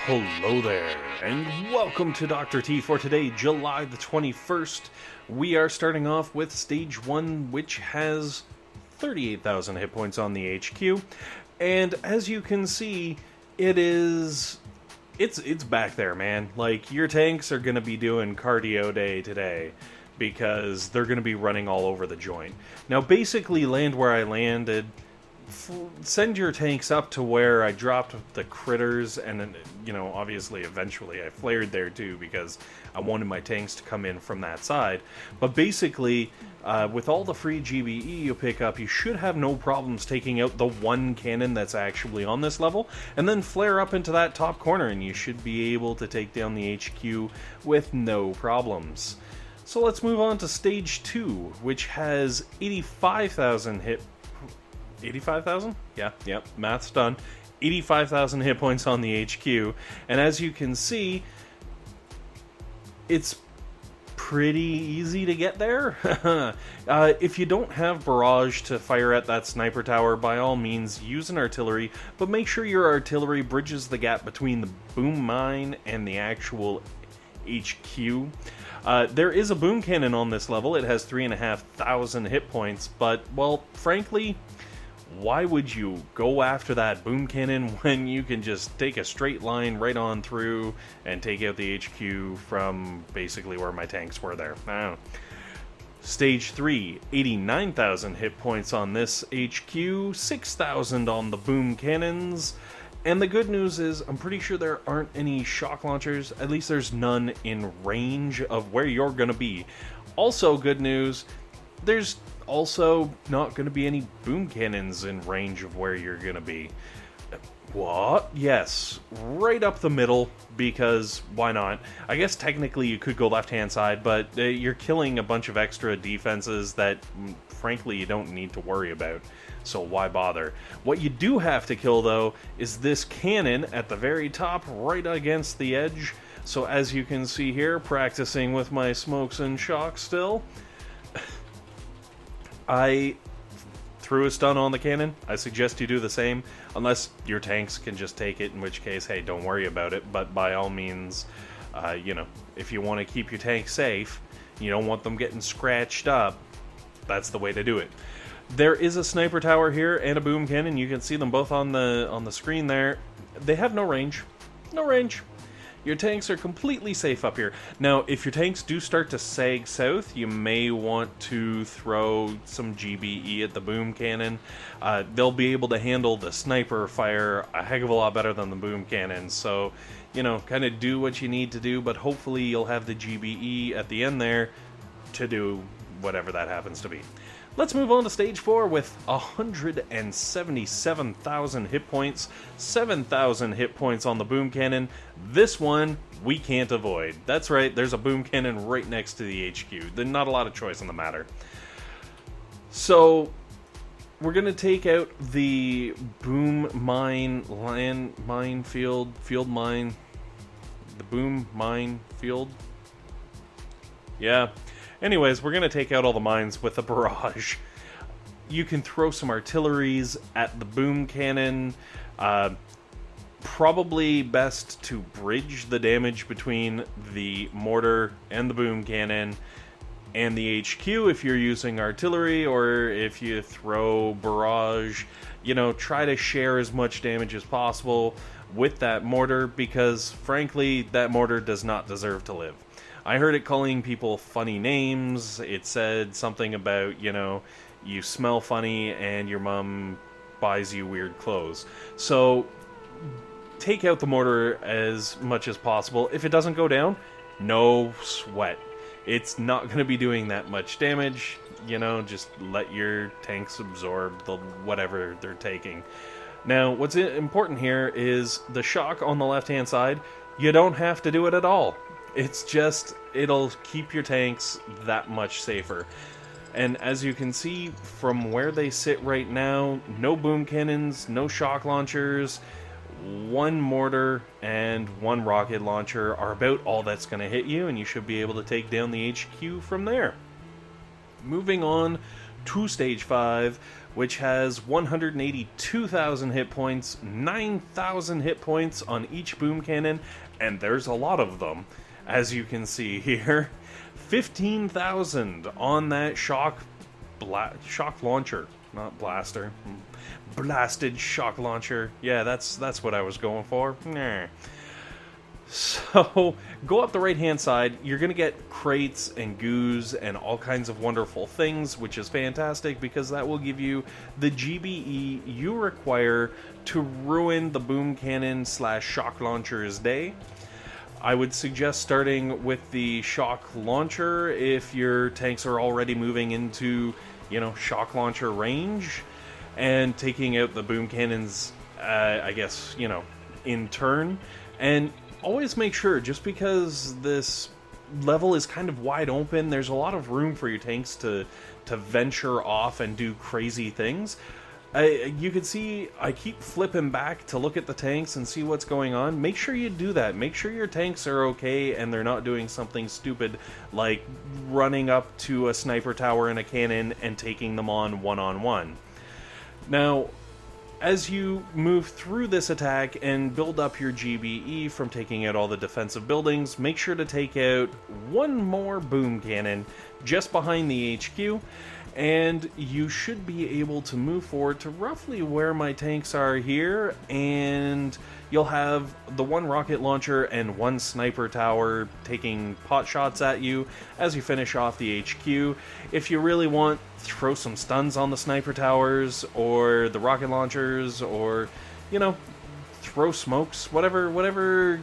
Hello there, and welcome to Dr. T for today, July the 21st. We are starting off with Stage 1, which has 38,000 hit points on the HQ. And as you can see, it's back there, man. Like, your tanks are going to be doing cardio day today, because they're going to be running all over the joint. Now, basically, land where I landed, send your tanks up to where I dropped the critters, and obviously eventually I flared there too because I wanted my tanks to come in from that side. But basically, with all the free GBE you pick up, you should have no problems taking out the one cannon that's actually on this level, and then flare up into that top corner and you should be able to take down the HQ with no problems. So let's move on to Stage 2, which has 85,000 hit 85,000? Yeah, math's done. 85,000 hit points on the HQ, and as you can see, it's pretty easy to get there. If you don't have Barrage to fire at that sniper tower, by all means use an artillery, but make sure your artillery bridges the gap between the boom mine and the actual HQ. There is a boom cannon on this level. It has 3,500 hit points, but, well, frankly, why would you go after that boom cannon when you can just take a straight line right on through and take out the HQ from basically where my tanks were there? I don't know. Stage 3, 89,000 hit points on this HQ, 6,000 on the boom cannons. And the good news is, I'm pretty sure there aren't any shock launchers. At least there's none in range of where you're going to be. Also, good news, there's also not going to be any boom cannons in range of where you're going to be. What? Yes, right up the middle, because why not? I guess technically you could go left-hand side, but you're killing a bunch of extra defenses that, frankly, you don't need to worry about. So why bother? What you do have to kill, though, is this cannon at the very top, right against the edge. So as you can see here, practicing with my smokes and shocks still, I threw a stun on the cannon. I suggest you do the same, unless your tanks can just take it, in which case, hey, don't worry about it. But by all means, if you want to keep your tank safe, you don't want them getting scratched up, that's the way to do it. There is a sniper tower here and a boom cannon. You can see them both on the screen there. They have no range. No range. Your tanks are completely safe up here. Now, if your tanks do start to sag south, you may want to throw some GBE at the boom cannon. They'll be able to handle the sniper fire a heck of a lot better than the boom cannon. So, kind of do what you need to do, but hopefully you'll have the GBE at the end there to do whatever that happens to be. Let's move on to Stage 4 with 177,000 hit points, 7,000 hit points on the boom cannon. This one, we can't avoid. That's right, there's a boom cannon right next to the HQ. There's not a lot of choice on the matter. So, we're going to take out the boom mine, land mine, field mine, the boom mine, field. Yeah. Anyways, we're going to take out all the mines with a barrage. You can throw some artilleries at the boom cannon. Probably best to bridge the damage between the mortar and the boom cannon and the HQ if you're using artillery, or if you throw barrage, try to share as much damage as possible with that mortar, because frankly, that mortar does not deserve to live. I heard it calling people funny names. It said something about, you smell funny and your mom buys you weird clothes. So take out the mortar as much as possible. If it doesn't go down, no sweat. It's not going to be doing that much damage. Just let your tanks absorb the whatever they're taking. Now, what's important here is the shock on the left-hand side. You don't have to do it at all. It's just, it'll keep your tanks that much safer. And as you can see from where they sit right now, no boom cannons, no shock launchers, one mortar and one rocket launcher are about all that's going to hit you, and you should be able to take down the HQ from there. Moving on to Stage 5, which has 182,000 hit points, 9,000 hit points on each boom cannon, and there's a lot of them, as you can see here. 15,000 on that shock launcher, not blaster. Blasted shock launcher. Yeah, that's what I was going for. Nah. So, go up the right-hand side, you're going to get crates and goos and all kinds of wonderful things, which is fantastic because that will give you the GBE you require to ruin the boom cannon / shock launcher's day. I would suggest starting with the shock launcher if your tanks are already moving into, shock launcher range, and taking out the boom cannons, I guess, in turn. And always make sure, just because this level is kind of wide open, there's a lot of room for your tanks to venture off and do crazy things. You can see I keep flipping back to look at the tanks and see what's going on. Make sure you do that. Make sure your tanks are okay and they're not doing something stupid like running up to a sniper tower and a cannon and taking them on one-on-one. Now, as you move through this attack and build up your GBE from taking out all the defensive buildings, make sure to take out one more boom cannon just behind the HQ, and you should be able to move forward to roughly where my tanks are here, and you'll have the one rocket launcher and one sniper tower taking pot shots at you as you finish off the HQ. If you really want, throw some stuns on the sniper towers or the rocket launchers, or, throw smokes, whatever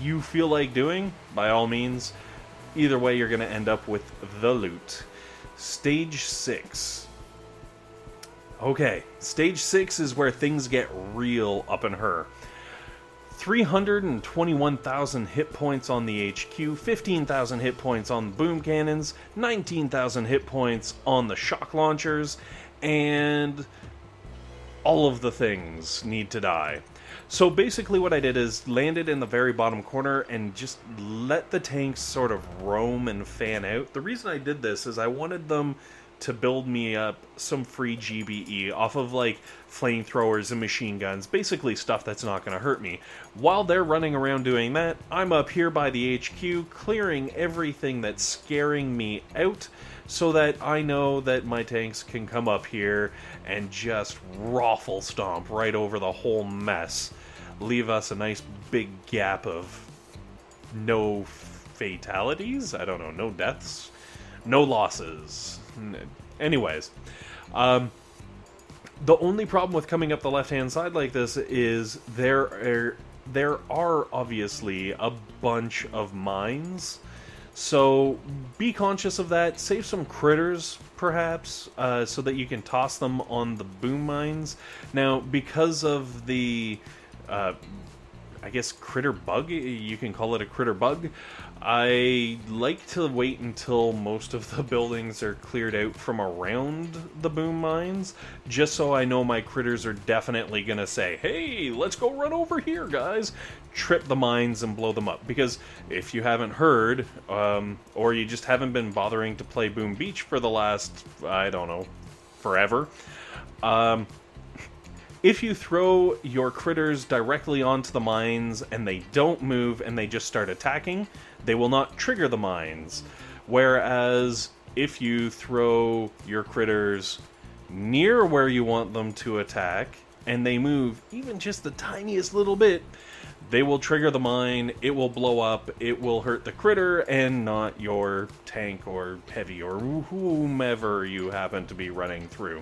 you feel like doing, by all means. Either way, you're going to end up with the loot. Stage 6. Okay, Stage 6 is where things get real up in her. 321,000 hit points on the HQ, 15,000 hit points on the boom cannons, 19,000 hit points on the shock launchers, and all of the things need to die. So basically what I did is landed in the very bottom corner and just let the tanks sort of roam and fan out. The reason I did this is I wanted them to build me up some free GBE off of like flamethrowers and machine guns, basically stuff that's not going to hurt me. While they're running around doing that, I'm up here by the HQ clearing everything that's scaring me out, so that I know that my tanks can come up here and just raffle stomp right over the whole mess. Leave us a nice big gap of no fatalities? I don't know, no deaths? No losses. Anyways, the only problem with coming up the left-hand side like this is there are obviously a bunch of mines. So be conscious of that. Save some critters, perhaps, so that you can toss them on the boom mines. Now, because of the, I guess, critter bug, you can call it a critter bug, I like to wait until most of the buildings are cleared out from around the boom mines, just so I know my critters are definitely going to say, hey, let's go run over here, guys. Trip the mines and blow them up. Because if you haven't heard, or you just haven't been bothering to play Boom Beach for the last, I don't know, forever, if you throw your critters directly onto the mines and they don't move and they just start attacking, they will not trigger the mines. Whereas if you throw your critters near where you want them to attack and they move even just the tiniest little bit, they will trigger the mine, it will blow up, it will hurt the critter and not your tank or heavy or whomever you happen to be running through.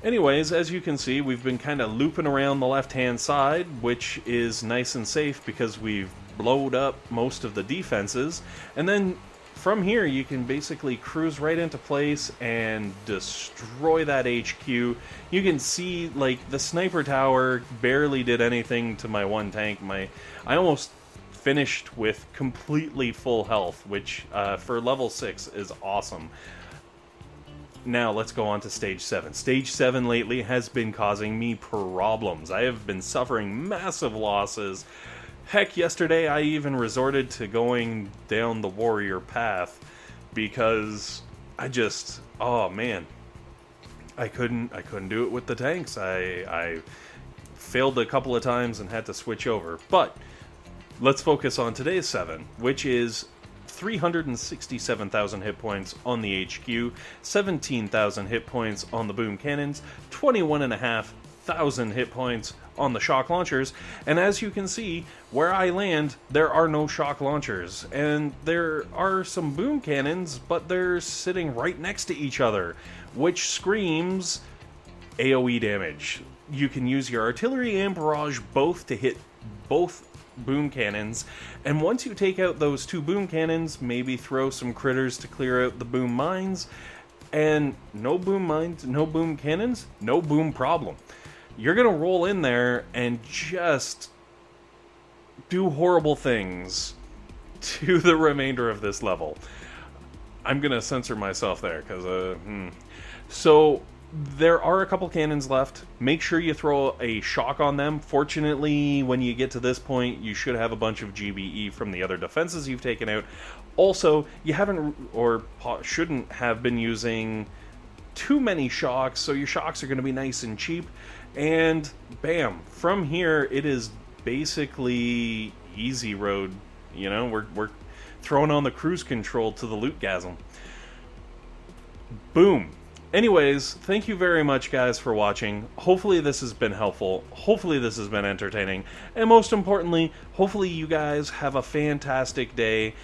Anyways, as you can see, we've been kind of looping around the left-hand side, which is nice and safe because we've blowed up most of the defenses. And then from here, you can basically cruise right into place and destroy that HQ. You can see, like, the sniper tower barely did anything to my one tank. I almost finished with completely full health, which for level 6 is awesome. Now, let's go on to Stage 7. Stage 7 lately has been causing me problems. I have been suffering massive losses. Heck, yesterday I even resorted to going down the warrior path because oh man, I couldn't do it with the tanks. I failed a couple of times and had to switch over. But let's focus on today's 7, which is 367,000 hit points on the HQ, 17,000 hit points on the boom cannons, 21,500 hit points on the shock launchers, and as you can see, where I land, there are no shock launchers, and there are some boom cannons, but they're sitting right next to each other, which screams AoE damage. You can use your artillery and barrage both to hit both boom cannons, and once you take out those 2 boom cannons, maybe throw some critters to clear out the boom mines, and no boom mines, no boom cannons, no boom problem. You're gonna roll in there and just do horrible things to the remainder of this level. I'm gonna censor myself there, because, So, there are a couple cannons left. Make sure you throw a shock on them. Fortunately, when you get to this point, you should have a bunch of GBE from the other defenses you've taken out. Also, you haven't, or shouldn't have been using too many shocks, so your shocks are going to be nice and cheap. And bam, from here, it is basically easy road. You know, we're throwing on the cruise control to the lootgasm. Boom. Anyways, thank you very much, guys, for watching. Hopefully this has been helpful. Hopefully this has been entertaining. And most importantly, hopefully you guys have a fantastic day.